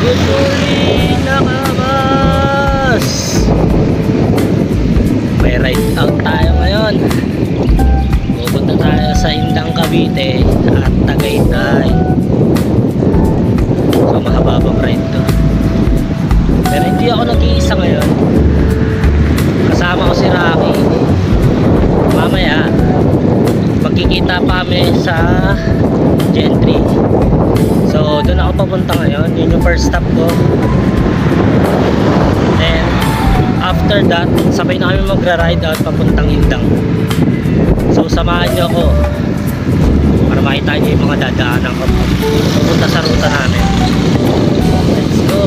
Good morning, nakabas! May ride out tayo ngayon. Pupunta tayo sa Indang Cavite at Tagaytay. So mahababang ride to. Pero hindi ako nag-iisa ngayon. Kasama ko si Rocky. Mamaya magkikita pa kami sa Gentry. So doon ako papunta ngayon. Yun yung first stop ko. Then after that, sabay na kami magra-ride out papuntang Indang. So samahan nyo ako para makita nyo yung mga dadaanan ko papunta sa ruta namin. Let's go!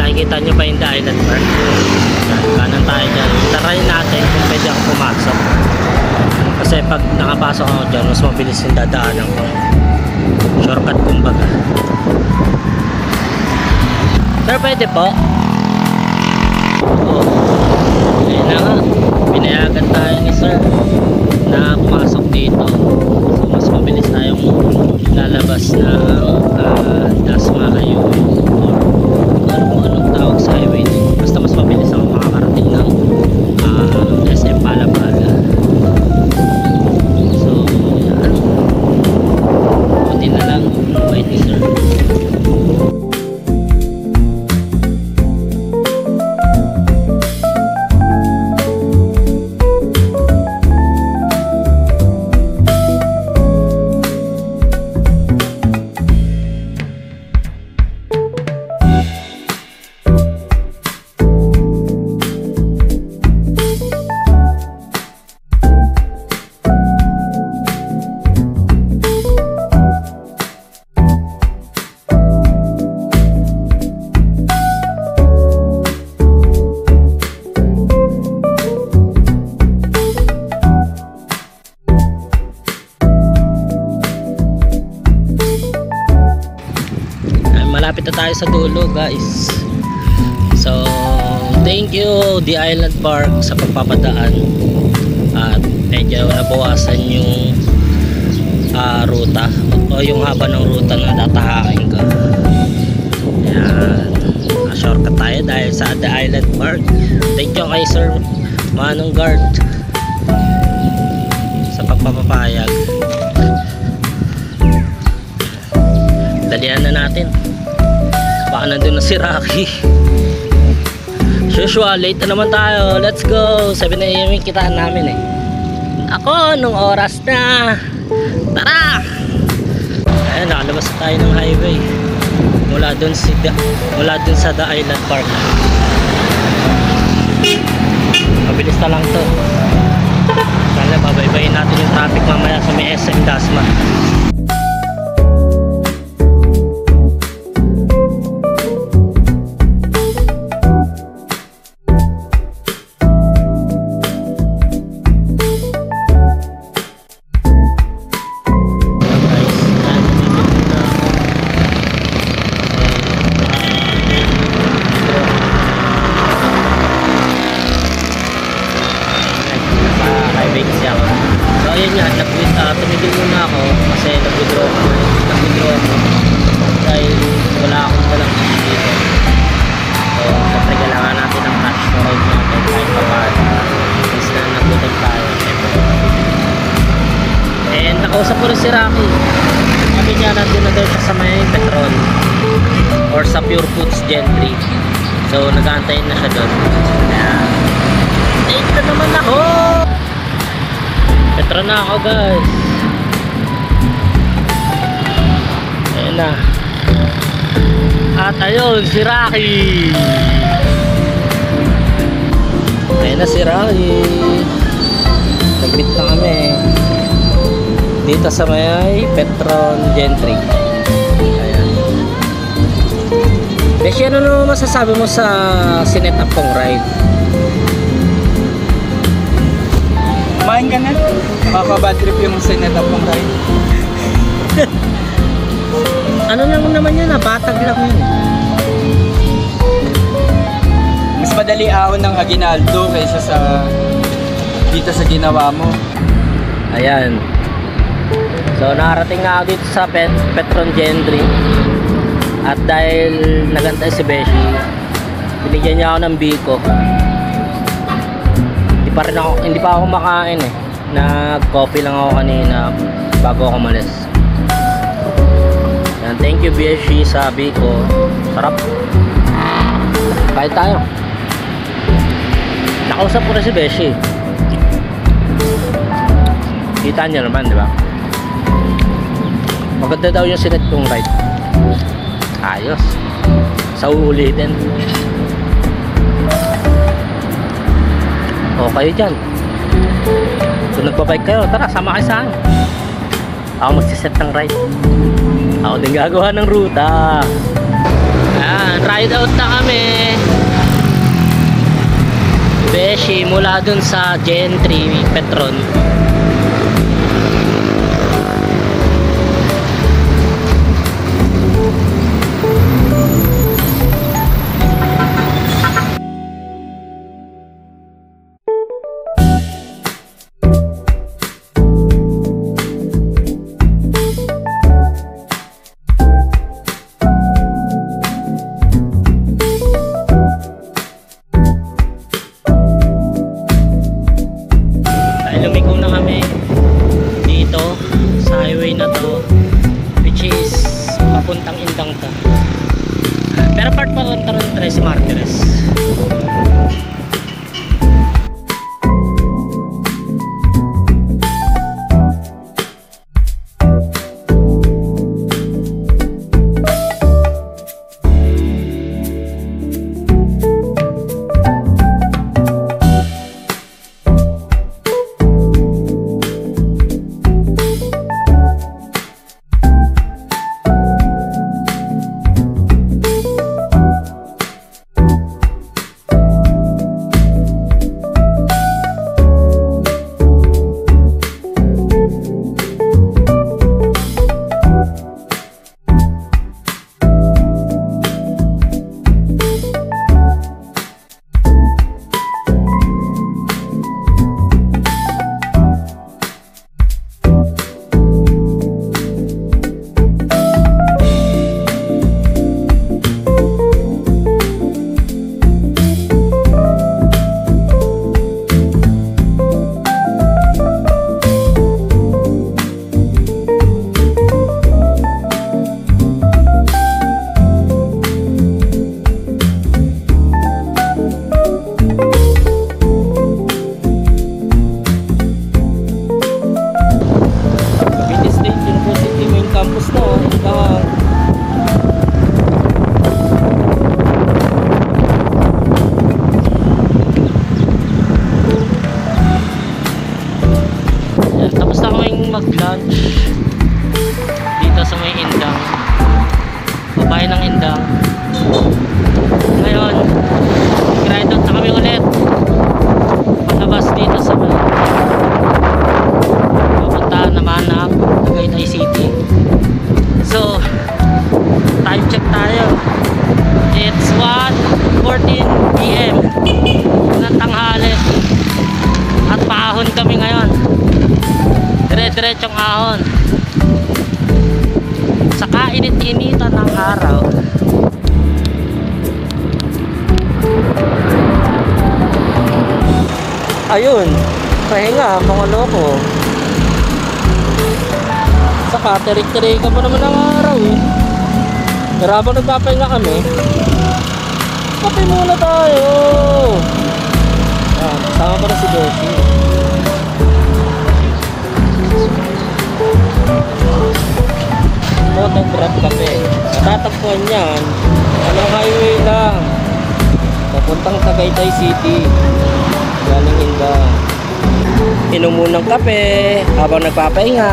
Nakikita nyo pa yung The Island Park. Kanan tayo dyan. Tarayin natin kung pwede ako pumasok. Kasi pag nakapasok ako dyan, mas mabilis yung dadaanan ko. Shortcut kumbaga. Sir, pwede po? Oo. Ayun na nga. Pinayagan tayo ni sir na pumasok dito. So mas mabilis tayong lalabas ng Dasma Highway or anong tawag sa highway din. Basta mas mabilis ako makakarating ng SM Palabala. So yan, buti na lang wait ni sir. Malapit na tayo sa dulo guys. So thank you The Island Park sa pagpapadaan at medyo nabawasan yung ruta o yung haba ng ruta na tatahakin ko. Yan, shortcut tayo dahil sa The Island Park. Thank you kay Sir Manong Guard sa pagpapapayag. Dalihan na natin. Baka nandun na si Rocky. Usual, late na naman tayo. Let's go. 7 AM yung kitaan namin eh. Ako, nung oras na. Tara! Ayan, nakalabas tayo ng highway. Mula dun sa The Island Park. Mabilis na lang to. Sana babaybayin natin yung traffic mamaya sa may SM Dasma. So ayun nga, tumigil muna ako kasi nag-withdraw ako dahil wala akong dalang cash dito. So siyempre kailangan natin ng cash to ride natin kahit pa paano since na nag-withdraw tayo. And nakausap ko rin si Rocky. Sabi niya nandun na daw siya sa may Petron or sa Pure Foods Gentry. So nag-aantayin na siya doon. Kaya late na naman ako. Petro na ako guys. Ayan na. At ayun si Rocky. Ayan na si Rocky. Nag-meet na kami dito sa may Petron Gentry. Ayan. Beshi, ano naman masasabi mo sa sinet up kong ride? Kumain ka na? Makaka-bad trip yung sinet up mong ride. Ano lang naman yun, batag lang yun. Mas madali ahon ng Aguinaldo kaysa sa dito sa ginawa mo. Ayan. So nakarating na ako dito sa Petron Gentry. At dahil nagantay si Beshi, binigyan niya ako ng biko. Hindi pa ako makain eh. Nag-coffee lang ako kanina bago ako umalis. Yan, thank you Beshi sa biko. Sarap. Kahit tayo. Nakausap ko na si Beshi. Kita niya naman, di ba? Maganda daw yung sinet kong ride. Ayos. Sa uulitin. O kayo dyan. Kung nagpabike kayo, tara, sama kayo sa akin. Ako magsiset ng ride. Ako din gagawa ng ruta. Ayan, ride out na kami. Beshi mula dun sa Gentry, Petron. Lumiko na kami dito sa highway na to, which is papuntang Indang to. Pero part pa rin Tres Martires. mag-lunch dito sa may Indang, babae ng Indang. Ngayon ride out na kami ulit palabas dito sa papunta naman na Tagaytay City. So time check tayo, it's 1:14 PM ng tanghali at paahon kami ngayon, dire-diretsong ahon sa kainit-initan ng araw. Ayun, pahinga mga loko. Saka tirik-tirik ka pa naman ng araw eh. Pero habang nagpapahinga kami, kape muna tayo. Sama pa na si Beshi. Grab Cafe. Natatagpuan yan, anong highway lang, papuntang Tagaytay City, galing Indang. Inom munang kape habang nagpapahinga.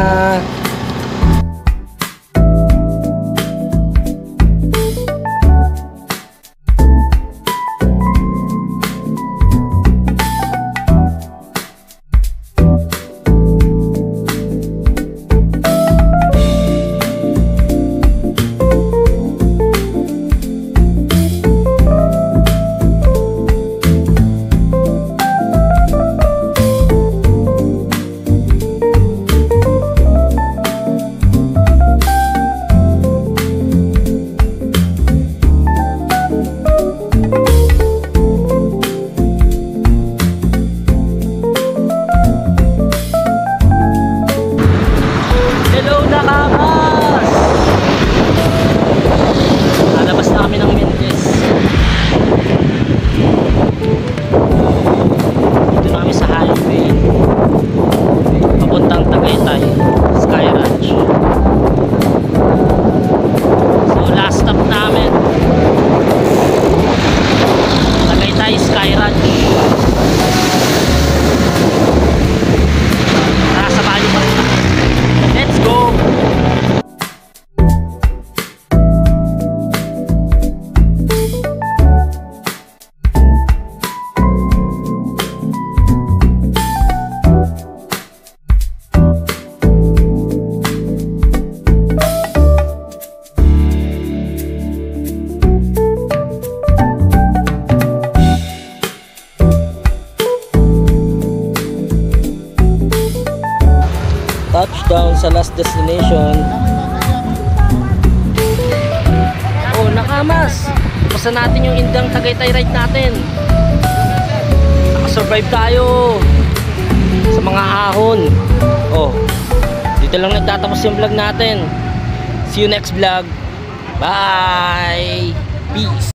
Touchdown sa last destination. Oh, nakamas. Basta natin yung indang Tagaytay ride natin. Nakasurvive tayo sa mga ahon. Oh, dito lang nagtatapos yung vlog natin. See you next vlog. Bye. Peace.